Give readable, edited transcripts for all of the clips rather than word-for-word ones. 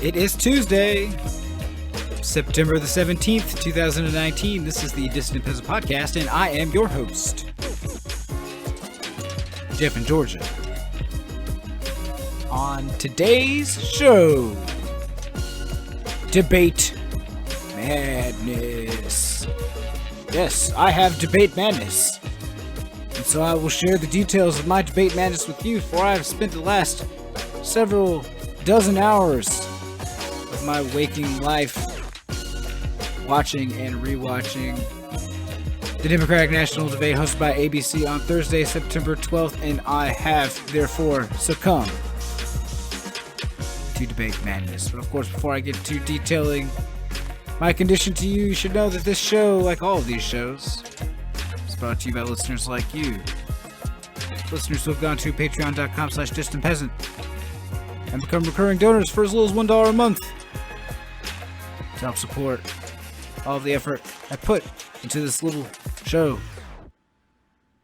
It is Tuesday, September the 17th, 2019. This is the Dissident Peasant Podcast, and I am your host, Jeff in Georgia. On today's show, Debate Madness. Yes, I have Debate Madness. And so I will share the details of my Debate Madness with you, for I have spent the last several dozen hours of my waking life watching and rewatching the Democratic National Debate hosted by ABC on Thursday, September 12th, and I have therefore succumbed to Debate Madness. But of course, before I get to detailing my condition to you, you should know that this show, like all of these shows, is brought to you by listeners like you. Listeners who have gone to patreon.com/distantpeasant and become recurring donors for as little as $1 a month to help support all of the effort I put into this little show.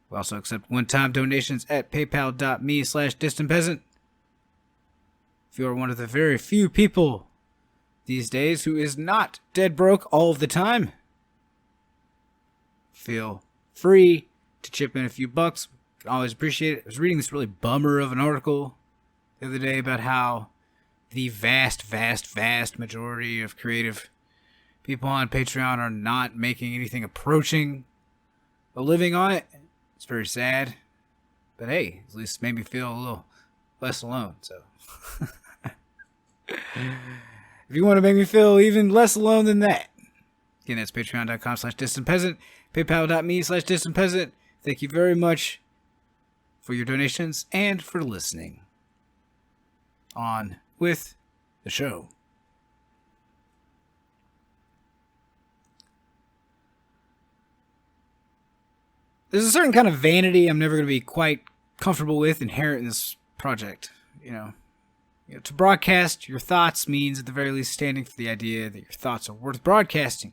We also accept one-time donations at paypal.me/distantpeasant. If you are one of the very few people these days who is not dead broke all of the time, feel free to chip in a few bucks. Can always appreciate it. I was reading this really bummer of an article the other day about how the vast majority of creative people on Patreon are not making anything approaching a living on it. It's very sad. But hey, at least it made me feel a little less alone. So if you want to make me feel even less alone than that, again, that's patreon.com/distantpeasant, paypal.me/distantpeasant. Thank you very much for your donations and for listening. On with the show. There's a certain kind of vanity I'm never going to be quite comfortable with inherent in this project. You know, to broadcast your thoughts means at the very least standing for the idea that your thoughts are worth broadcasting.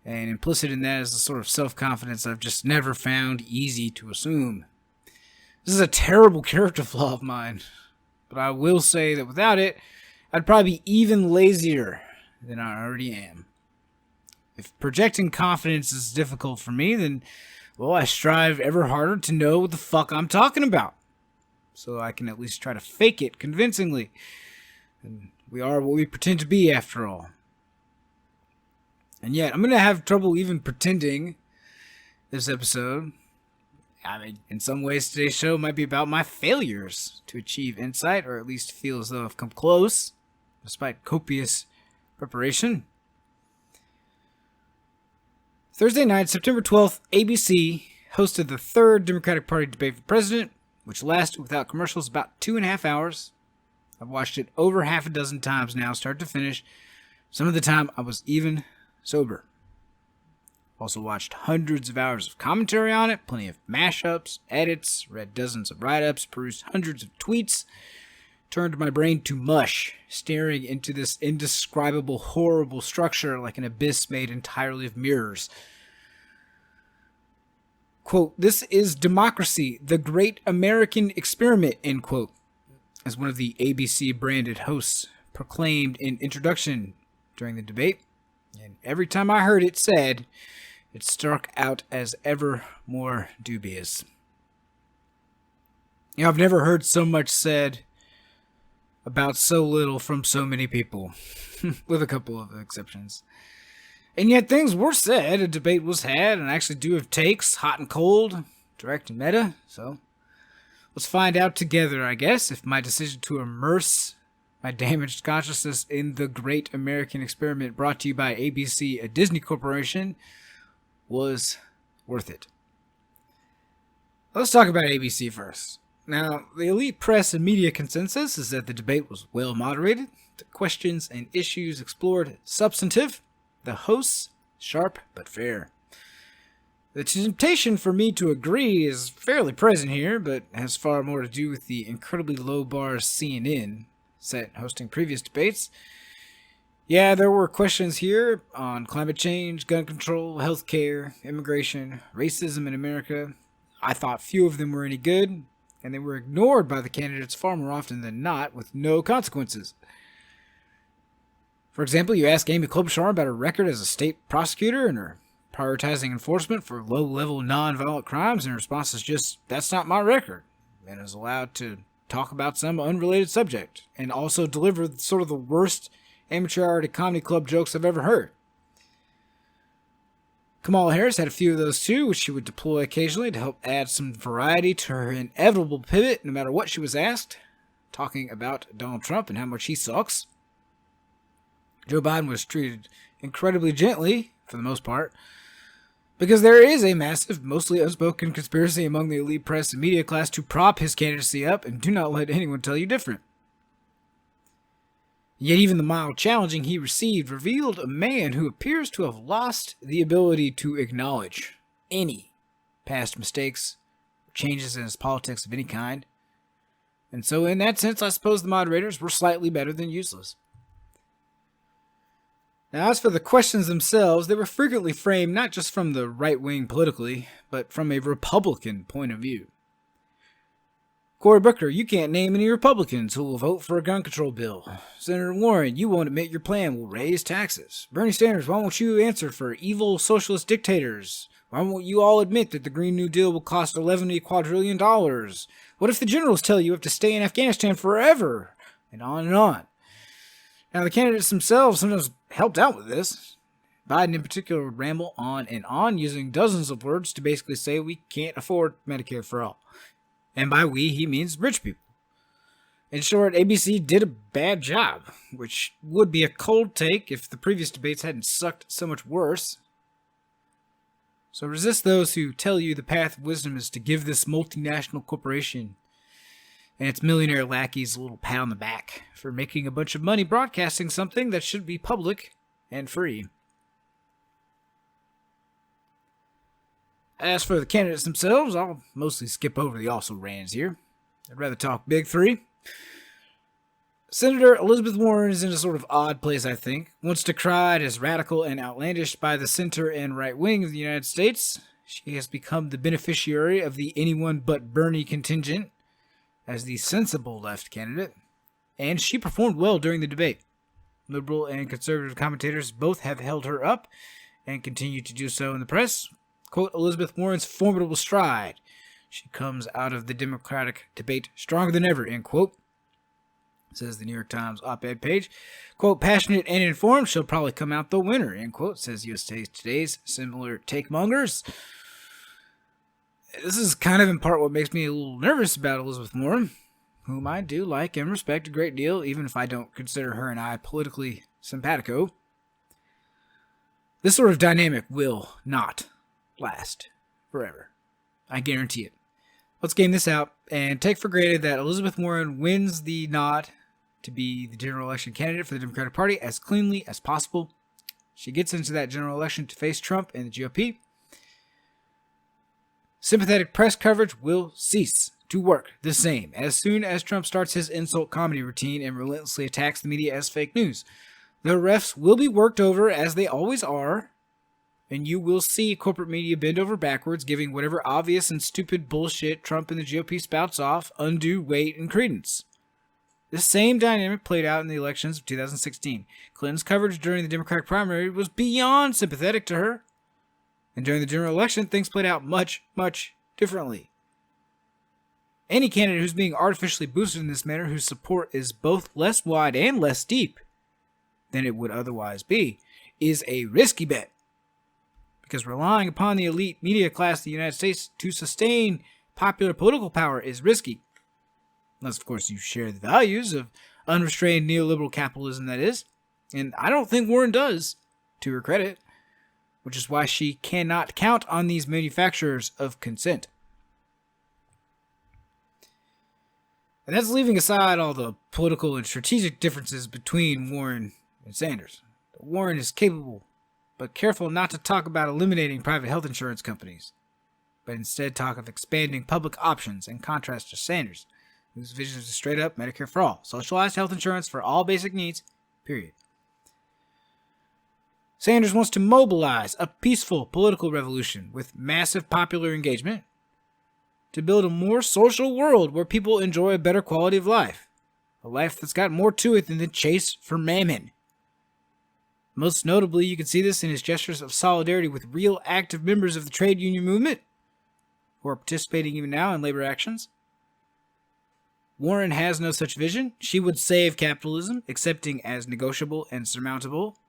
And implicit in that is a sort of self-confidence I've just never found easy to assume. This is a terrible character flaw of mine, but I will say that without it, I'd probably be even lazier than I already am. If projecting confidence is difficult for me, then, well, I strive ever harder to know what the fuck I'm talking about, so I can at least try to fake it convincingly. And we are what we pretend to be, after all. And yet, I'm going to have trouble even pretending this episode. I mean, in some ways, today's show might be about my failures to achieve insight, or at least feel as though I've come close, despite copious preparation. Thursday night, September 12th, ABC hosted the third Democratic Party debate for president, which lasted without commercials about 2.5 hours. I've watched it over half a dozen times now, start to finish. Some of the time, I was even sober. Also watched hundreds of hours of commentary on it, plenty of mashups, edits, read dozens of write-ups, perused hundreds of tweets, turned my brain to mush, staring into this indescribable, horrible structure like an abyss made entirely of mirrors. Quote, "This is democracy, the great American experiment," end quote, as one of the ABC-branded hosts proclaimed in introduction during the debate. And every time I heard it said, it struck out as ever more dubious. You know, I've never heard so much said about so little from so many people, with a couple of exceptions. And yet things were said, a debate was had, and I actually do have takes, hot and cold, direct and meta, so let's find out together, I guess, if my decision to immerse my damaged consciousness in the great American experiment brought to you by ABC, a Disney corporation, was worth it. Let's talk about ABC first. Now, the elite press and media consensus is that the debate was well moderated, the questions and issues explored substantive, the hosts sharp but fair. The temptation for me to agree is fairly present here, but has far more to do with the incredibly low bars CNN set hosting previous debates. Yeah, there were questions here on climate change, gun control, healthcare, immigration, racism in America. I thought few of them were any good, and they were ignored by the candidates far more often than not with no consequences. For example, you ask Amy Klobuchar about her record as a state prosecutor and her prioritizing enforcement for low-level non-violent crimes, and her response is just, "That's not my record," and is allowed to talk about some unrelated subject, and also deliver sort of the worst amateur comedy club jokes I've ever heard. Kamala Harris had a few of those too, which she would deploy occasionally to help add some variety to her inevitable pivot no matter what she was asked, talking about Donald Trump and how much he sucks. Joe Biden was treated incredibly gently, for the most part, because there is a massive, mostly unspoken conspiracy among the elite press and media class to prop his candidacy up, and do not let anyone tell you different. Yet even the mild challenging he received revealed a man who appears to have lost the ability to acknowledge any past mistakes or changes in his politics of any kind. And so in that sense, I suppose the moderators were slightly better than useless. Now, as for the questions themselves, they were frequently framed not just from the right wing politically, but from a Republican point of view. Cory Booker, you can't name any Republicans who will vote for a gun control bill. Senator Warren, you won't admit your plan will raise taxes. Bernie Sanders, why won't you answer for evil socialist dictators? Why won't you all admit that the Green New Deal will cost $11 quadrillion? What if the generals tell you have to stay in Afghanistan forever? And on and on. Now, the candidates themselves sometimes helped out with this. Biden in particular would ramble on and on, using dozens of words to basically say we can't afford Medicare for all. And by we, he means rich people. In short, ABC did a bad job, which would be a cold take if the previous debates hadn't sucked so much worse. So resist those who tell you the path of wisdom is to give this multinational corporation and its millionaire lackeys a little pat on the back for making a bunch of money broadcasting something that should be public and free. As for the candidates themselves, I'll mostly skip over the also-rans here. I'd rather talk big three. Senator Elizabeth Warren is in a sort of odd place, I think. Once decried as radical and outlandish by the center and right wing of the United States, she has become the beneficiary of the anyone but Bernie contingent as the sensible left candidate, and she performed well during the debate. Liberal and conservative commentators both have held her up and continue to do so in the press. Quote, Elizabeth Warren's formidable stride. She comes out of the Democratic debate stronger than ever, end quote. Says the New York Times op-ed page. Quote, passionate and informed, she'll probably come out the winner, end quote, says USA Today's similar take-mongers. This is kind of in part what makes me a little nervous about Elizabeth Warren, whom I do like and respect a great deal, even if I don't consider her and I politically simpatico. This sort of dynamic will not last forever. I guarantee it. Let's game this out and take for granted that Elizabeth Warren wins the nod to be the general election candidate for the Democratic Party as cleanly as possible. She gets into that general election to face Trump and the GOP. Sympathetic press coverage will cease to work the same as soon as Trump starts his insult comedy routine and relentlessly attacks the media as fake news. The refs will be worked over as they always are, and you will see corporate media bend over backwards, giving whatever obvious and stupid bullshit Trump and the GOP spouts off undue weight and credence. This same dynamic played out in the elections of 2016. Clinton's coverage during the Democratic primary was beyond sympathetic to her. And during the general election, things played out much, much differently. Any candidate who's being artificially boosted in this manner, whose support is both less wide and less deep than it would otherwise be, is a risky bet. Because relying upon the elite media class of the United States to sustain popular political power is risky. Unless, of course, you share the values of unrestrained neoliberal capitalism, that is. And I don't think Warren does, to her credit. Which is why she cannot count on these manufacturers of consent. And that's leaving aside all the political and strategic differences between Warren and Sanders. Warren is capable, but careful not to talk about eliminating private health insurance companies, but instead talk of expanding public options, in contrast to Sanders, whose vision is straight up Medicare for all, socialized health insurance for all basic needs, period. Sanders wants to mobilize a peaceful political revolution with massive popular engagement to build a more social world where people enjoy a better quality of life, a life that's got more to it than the chase for mammon. Most notably, you can see this in his gestures of solidarity with real active members of the trade union movement, who are participating even now in labor actions. Warren has no such vision. She would save capitalism, accepting as negotiable and surmountable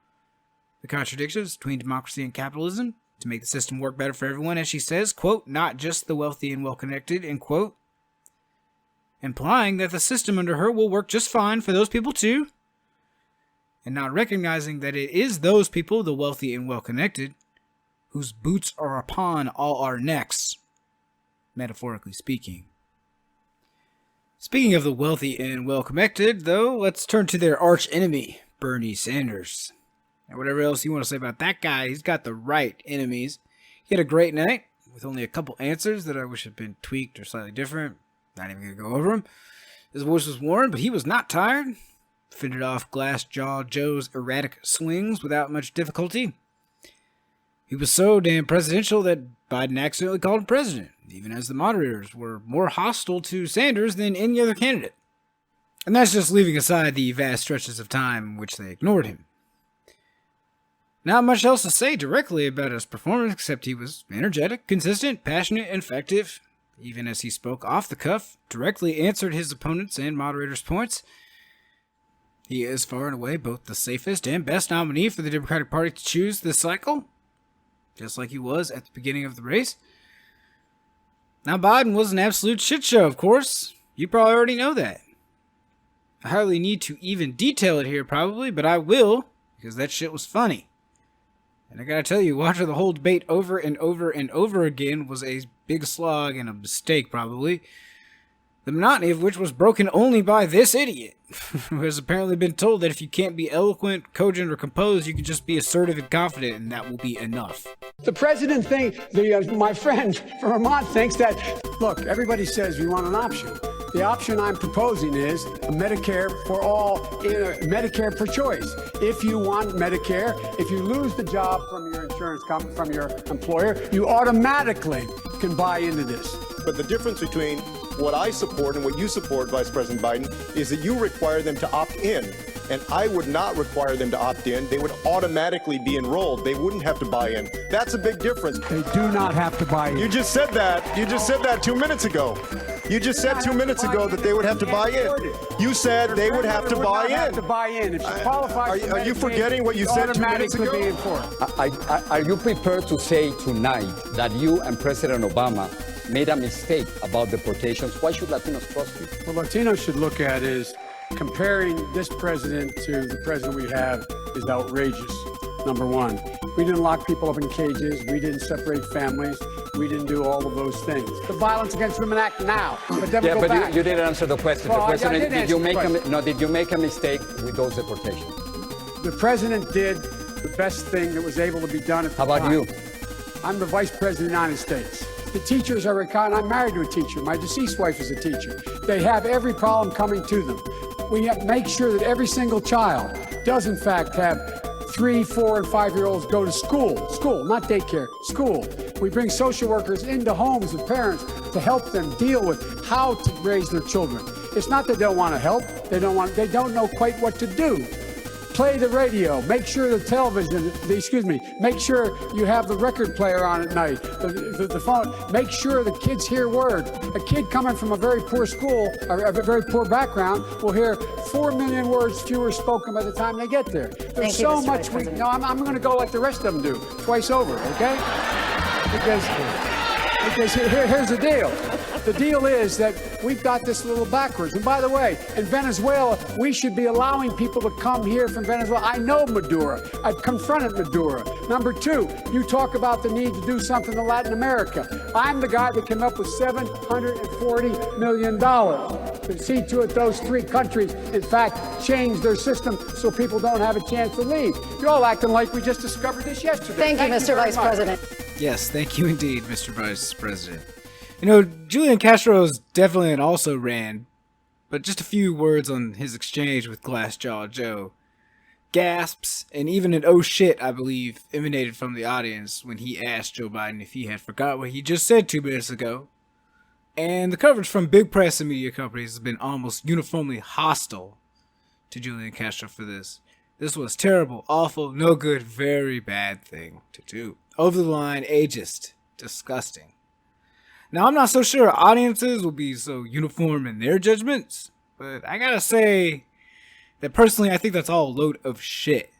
the contradictions between democracy and capitalism to make the system work better for everyone, as she says, quote, not just the wealthy and well-connected, end quote, implying that the system under her will work just fine for those people too, and not recognizing that it is those people, the wealthy and well-connected, whose boots are upon all our necks, metaphorically speaking. Speaking of the wealthy and well-connected, though, let's turn to their arch-enemy, Bernie Sanders. And whatever else you want to say about that guy, he's got the right enemies. He had a great night, with only a couple answers that I wish had been tweaked or slightly different. Not even going to go over them. His voice was worn, but he was not tired. Fended off Glass-Jaw Joe's erratic swings without much difficulty. He was so damn presidential that Biden accidentally called him president, even as the moderators were more hostile to Sanders than any other candidate. And that's just leaving aside the vast stretches of time in which they ignored him. Not much else to say directly about his performance, except he was energetic, consistent, passionate, and effective. Even as he spoke off the cuff, directly answered his opponents' and moderators' points. He is far and away both the safest and best nominee for the Democratic Party to choose this cycle, just like he was at the beginning of the race. Now, Biden was an absolute shit show, of course. You probably already know that. I hardly need to even detail it here, probably, but I will, because that shit was funny. And I gotta tell you, watching the whole debate over and over and over again was a big slog and a mistake, probably. The monotony of which was broken only by this idiot, who has apparently been told that if you can't be eloquent, cogent, or composed, you can just be assertive and confident, and that will be enough. The president my friend from Vermont thinks that, look, everybody says we want an option. The option I'm proposing is Medicare for all, Medicare for choice. If you want Medicare, if you lose the job from your insurance company, from your employer, you automatically can buy into this. But the difference between what I support and what you support, Vice President Biden, is that you require them to opt in. And I would not require them to opt in. They would automatically be enrolled. They wouldn't have to buy in. That's a big difference. They do not have to buy in. You just said that. You just said that 2 minutes ago. You just said 2 minutes ago that they would have to buy in. You said they would have to buy in. Have to buy in. If she qualifies are you forgetting what you said 2 minutes ago? Are you prepared to say tonight that you and President Obama made a mistake about deportations? Why should Latinos trust you? What Latinos should look at is comparing this president to the president we have is outrageous, number one. We didn't lock people up in cages. We didn't separate families. We didn't do all of those things. The Violence Against Women Act now, but then go back. You didn't answer the question. Well, the question is, did you make a mistake with those deportations? The president did the best thing that was able to be done at the time. How about you? I'm the Vice President of the United States. The teachers are I'm married to a teacher. My deceased wife is a teacher. They have every problem coming to them. We have to make sure that every single child does, in fact, have 3, 4, and 5-year-olds go to school, not daycare, school. We bring social workers into homes with parents to help them deal with how to raise their children. It's not that they don't want to help. They don't know quite what to do. Play the radio, make sure the television, make sure you have the record player on at night, the phone, make sure the kids hear word. A kid coming from a very poor school, or a very poor background, will hear 4 million words fewer spoken by the time they get there. There's so much I'm going to go like the rest of them do, twice over, okay? Because here's the deal. The deal is that we've got this a little backwards. And by the way, in Venezuela, we should be allowing people to come here from Venezuela. I know Maduro. I've confronted Maduro. Number two, you talk about the need to do something in Latin America. I'm the guy that came up with $740 million to see to it those 3 countries, in fact, change their system so people don't have a chance to leave. You're all acting like we just discovered this yesterday. Thank you, Mr. Vice President. Yes, thank you indeed, Mr. Vice President. You know, Julian Castro's definitely an also ran, but just a few words on his exchange with Glass-Jaw Joe. Gasps, and even an oh shit, I believe, emanated from the audience when he asked Joe Biden if he had forgot what he just said 2 minutes ago. And the coverage from big press and media companies has been almost uniformly hostile to Julian Castro for this. This was terrible, awful, no good, very bad thing to do. Over the line, ageist, disgusting. Now, I'm not so sure audiences will be so uniform in their judgments, but I gotta say that personally, I think that's all a load of shit.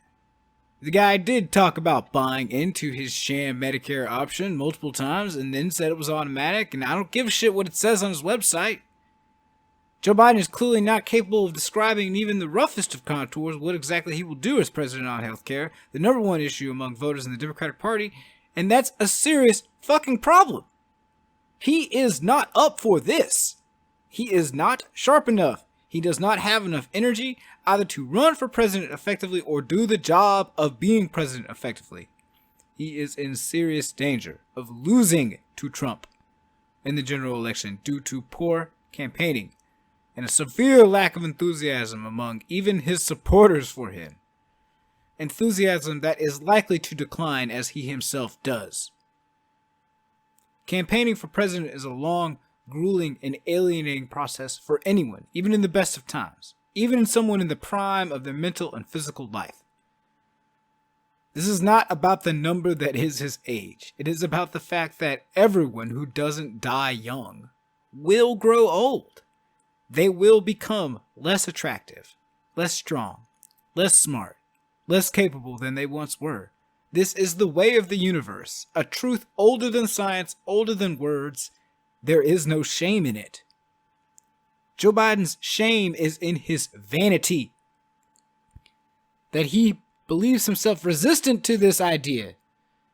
The guy did talk about buying into his sham Medicare option multiple times and then said it was automatic, and I don't give a shit what it says on his website. Joe Biden is clearly not capable of describing in even the roughest of contours what exactly he will do as president on healthcare, the number one issue among voters in the Democratic Party, and that's a serious fucking problem. He is not up for this. He is not sharp enough. He does not have enough energy either to run for president effectively or do the job of being president effectively. He is in serious danger of losing to Trump in the general election due to poor campaigning and a severe lack of enthusiasm among even his supporters for him. Enthusiasm that is likely to decline as he himself does. Campaigning for president is a long, grueling, and alienating process for anyone, even in the best of times, even in someone in the prime of their mental and physical life. This is not about the number that is his age. It is about the fact that everyone who doesn't die young will grow old. They will become less attractive, less strong, less smart, less capable than they once were. This is the way of the universe, a truth older than science, older than words. There is no shame in it. Joe Biden's shame is in his vanity. That he believes himself resistant to this idea,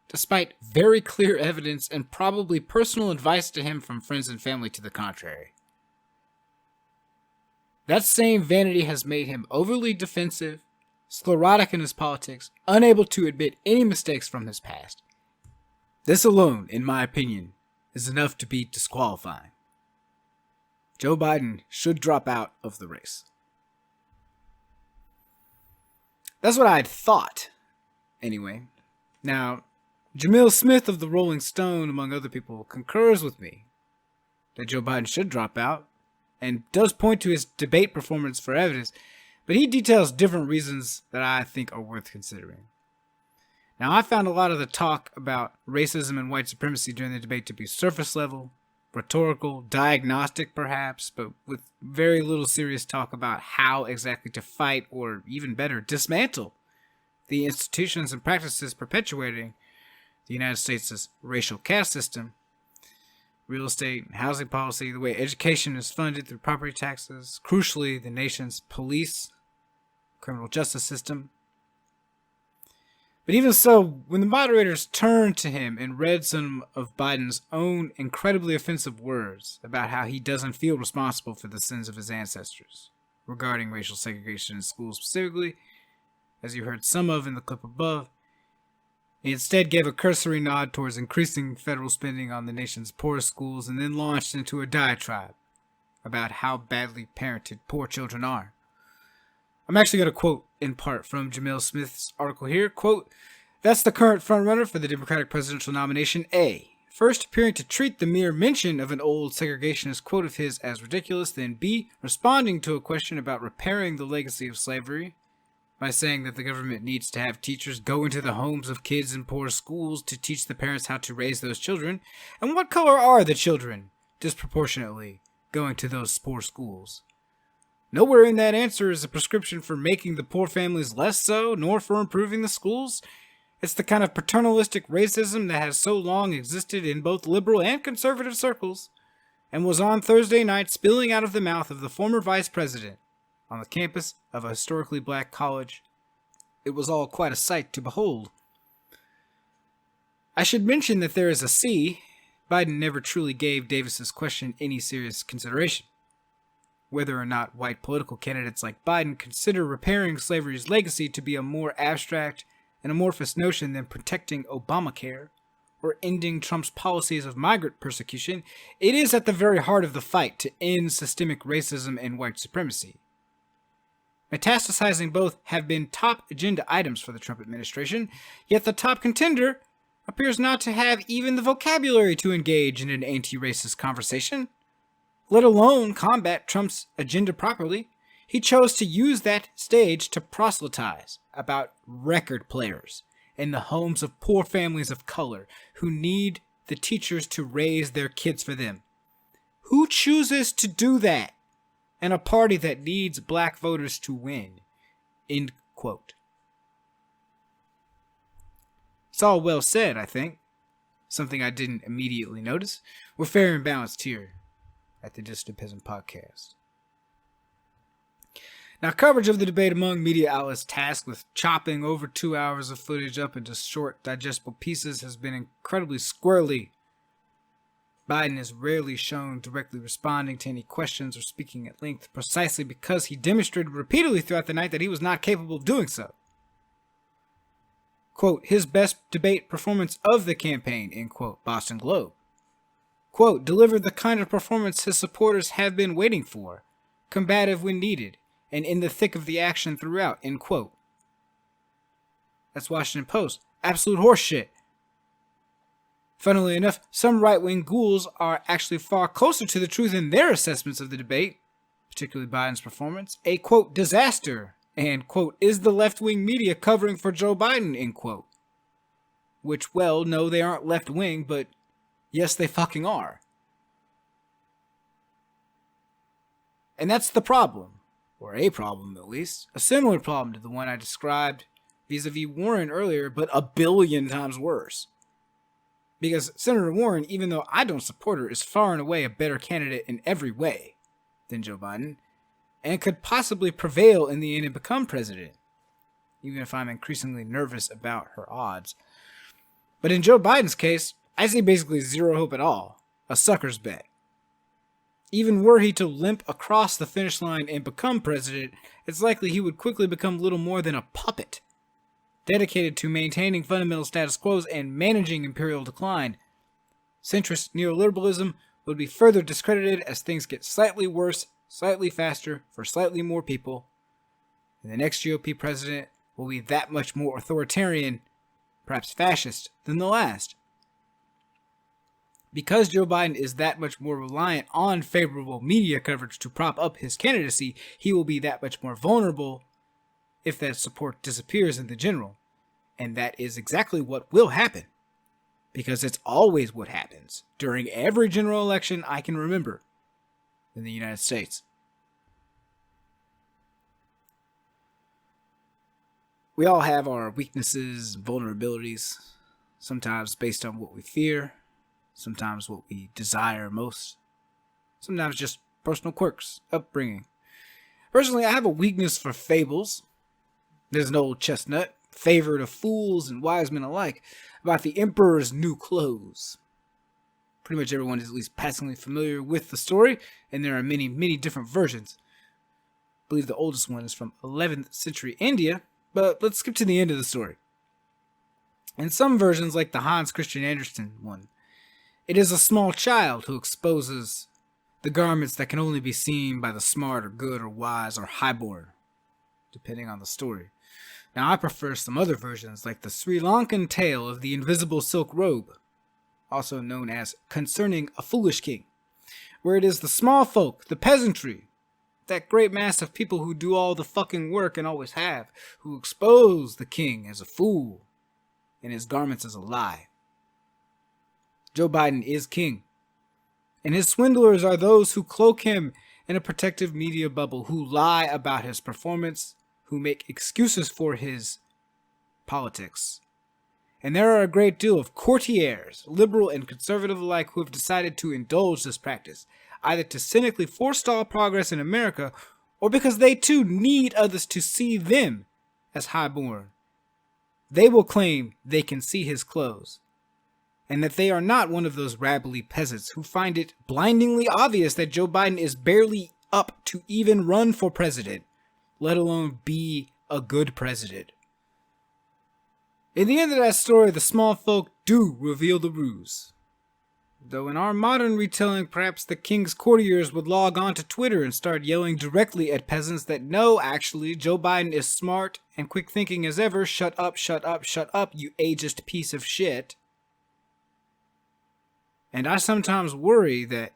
despite very clear evidence and probably personal advice to him from friends and family to the contrary. That same vanity has made him overly defensive, sclerotic in his politics, unable to admit any mistakes from his past. This alone, in my opinion, is enough to be disqualifying. Joe Biden should drop out of the race. That's what I had thought, anyway. Now, Jamil Smith of the Rolling Stone, among other people, concurs with me that Joe Biden should drop out and does point to his debate performance for evidence, but he details different reasons that I think are worth considering. Now, I found a lot of the talk about racism and white supremacy during the debate to be surface level, rhetorical, diagnostic perhaps, but with very little serious talk about how exactly to fight or, even better, dismantle the institutions and practices perpetuating the United States' racial caste system, real estate, housing policy, the way education is funded through property taxes, crucially, the nation's police, criminal justice system. But even so, when the moderators turned to him and read some of Biden's own incredibly offensive words about how he doesn't feel responsible for the sins of his ancestors regarding racial segregation in schools specifically, as you heard some of in the clip above, he instead gave a cursory nod towards increasing federal spending on the nation's poorest schools and then launched into a diatribe about how badly parented poor children are. I'm actually going to quote in part from Jamil Smith's article here. Quote, "That's the current frontrunner for the Democratic presidential nomination, A. First appearing to treat the mere mention of an old segregationist quote of his as ridiculous, then B. Responding to a question about repairing the legacy of slavery by saying that the government needs to have teachers go into the homes of kids in poor schools to teach the parents how to raise those children. And what color are the children disproportionately going to those poor schools? Nowhere in that answer is a prescription for making the poor families less so, nor for improving the schools. It's the kind of paternalistic racism that has so long existed in both liberal and conservative circles, and was on Thursday night spilling out of the mouth of the former vice president on the campus of a historically black college. It was all quite a sight to behold. I should mention that there is a C. Biden never truly gave Davis's question any serious consideration. Whether or not white political candidates like Biden consider repairing slavery's legacy to be a more abstract and amorphous notion than protecting Obamacare or ending Trump's policies of migrant persecution, it is at the very heart of the fight to end systemic racism and white supremacy. Metastasizing both have been top agenda items for the Trump administration, yet the top contender appears not to have even the vocabulary to engage in an anti-racist conversation, let alone combat Trump's agenda properly. He chose to use that stage to proselytize about record players in the homes of poor families of color who need the teachers to raise their kids for them. Who chooses to do that in a party that needs black voters to win? End quote. It's all well said, I think. Something I didn't immediately notice. We're fair and balanced here at the Dissident Peasant Podcast. Now, coverage of the debate among media outlets tasked with chopping over 2 hours of footage up into short, digestible pieces has been incredibly squirrely. Biden is rarely shown directly responding to any questions or speaking at length, precisely because he demonstrated repeatedly throughout the night that he was not capable of doing so. Quote, his best debate performance of the campaign, end quote, Boston Globe. Quote, delivered the kind of performance his supporters have been waiting for, combative when needed, and in the thick of the action throughout, end quote. That's Washington Post. Absolute horseshit. Funnily enough, some right-wing ghouls are actually far closer to the truth in their assessments of the debate, particularly Biden's performance. A, quote, disaster, and, quote, is the left-wing media covering for Joe Biden, end quote. Which, well, no, they aren't left-wing, but yes, they fucking are. And that's the problem, or a problem at least, a similar problem to the one I described vis-a-vis Warren earlier, but a billion times worse. Because Senator Warren, even though I don't support her, is far and away a better candidate in every way than Joe Biden, and could possibly prevail in the end and become president, even if I'm increasingly nervous about her odds. But in Joe Biden's case, I see basically zero hope at all, a sucker's bet. Even were he to limp across the finish line and become president, it's likely he would quickly become little more than a puppet, dedicated to maintaining fundamental status quos and managing imperial decline. Centrist neoliberalism would be further discredited as things get slightly worse, slightly faster, for slightly more people. And the next GOP president will be that much more authoritarian, perhaps fascist, than the last. Because Joe Biden is that much more reliant on favorable media coverage to prop up his candidacy, he will be that much more vulnerable if that support disappears in the general. And that is exactly what will happen. Because it's always what happens during every general election I can remember in the United States. We all have our weaknesses and vulnerabilities, sometimes based on what we fear, sometimes what we desire most, sometimes just personal quirks, upbringing. Personally, I have a weakness for fables. There's an old chestnut, favorite of fools and wise men alike, about the emperor's new clothes. Pretty much everyone is at least passingly familiar with the story, and there are many, many different versions. I believe the oldest one is from 11th century India, but let's skip to the end of the story. In some versions, like the Hans Christian Andersen one, it is a small child who exposes the garments that can only be seen by the smart or good or wise or highborn, depending on the story. Now, I prefer some other versions, like the Sri Lankan tale of the invisible silk robe, also known as Concerning a Foolish King, where it is the small folk, the peasantry, that great mass of people who do all the fucking work and always have, who expose the king as a fool and his garments as a lie. Joe Biden is king, and his swindlers are those who cloak him in a protective media bubble, who lie about his performance, who make excuses for his politics. And there are a great deal of courtiers, liberal and conservative alike, who have decided to indulge this practice, either to cynically forestall progress in America, or because they too need others to see them as highborn. They will claim they can see his clothes, and that they are not one of those rabbly peasants who find it blindingly obvious that Joe Biden is barely up to even run for president, let alone be a good president. In the end of that story, the small folk do reveal the ruse. Though in our modern retelling, perhaps the king's courtiers would log on to Twitter and start yelling directly at peasants that no, actually, Joe Biden is smart and quick-thinking as ever. Shut up, shut up, shut up, you ageist piece of shit. And I sometimes worry that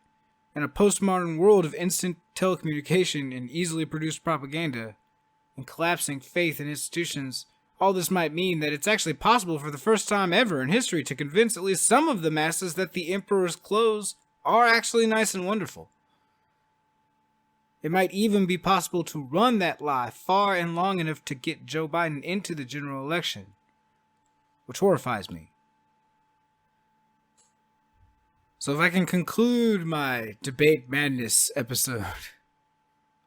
in a postmodern world of instant telecommunication and easily produced propaganda, and collapsing faith in institutions, all this might mean that it's actually possible for the first time ever in history to convince at least some of the masses that the emperor's clothes are actually nice and wonderful. It might even be possible to run that lie far and long enough to get Joe Biden into the general election, which horrifies me. So if I can conclude my debate madness episode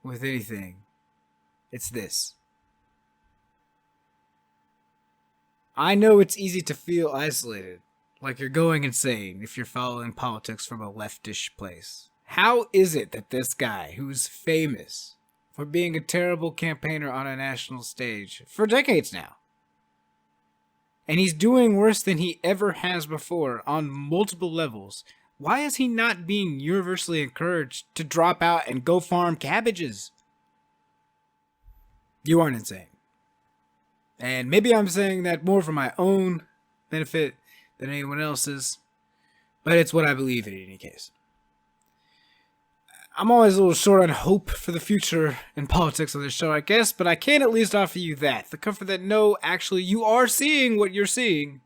with anything, it's this. I know it's easy to feel isolated, like you're going insane if you're following politics from a leftish place. How is it that this guy, who's famous for being a terrible campaigner on a national stage for decades now, and he's doing worse than he ever has before on multiple levels, why is he not being universally encouraged to drop out and go farm cabbages? You aren't insane. And maybe I'm saying that more for my own benefit than anyone else's, but it's what I believe in any case. I'm always a little short on hope for the future in politics on this show, I guess, but I can at least offer you that. The comfort that no, actually, you are seeing what you're seeing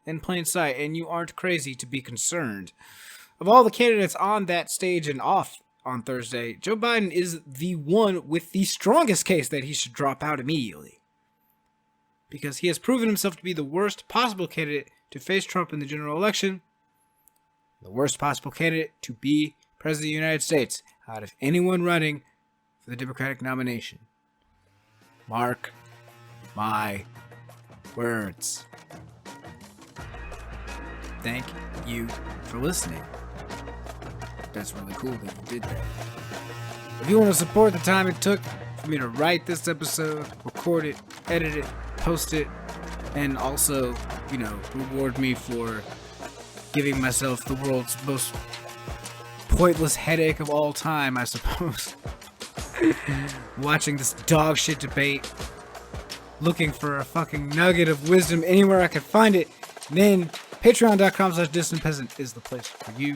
in plain sight, and you aren't crazy to be concerned. Of all the candidates on that stage and off on Thursday, Joe Biden is the one with the strongest case that he should drop out immediately. Because he has proven himself to be the worst possible candidate to face Trump in the general election, the worst possible candidate to be President of the United States out of anyone running for the Democratic nomination. Mark my words. Thank you for listening. That's really cool that you did that. If you want to support the time it took for me to write this episode, record it, edit it, post it, and also, reward me for giving myself the world's most pointless headache of all time, I suppose. Watching this dog shit debate, looking for a fucking nugget of wisdom anywhere I can find it, then patreon.com/distantpeasant is the place for you.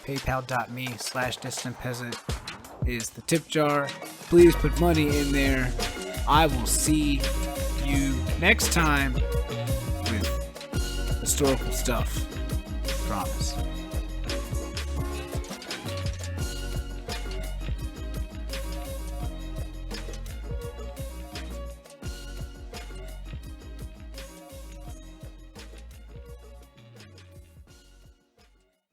PayPal.me/distantpeasant is the tip jar. Please put money in there. I will see you next time with historical stuff. Promise.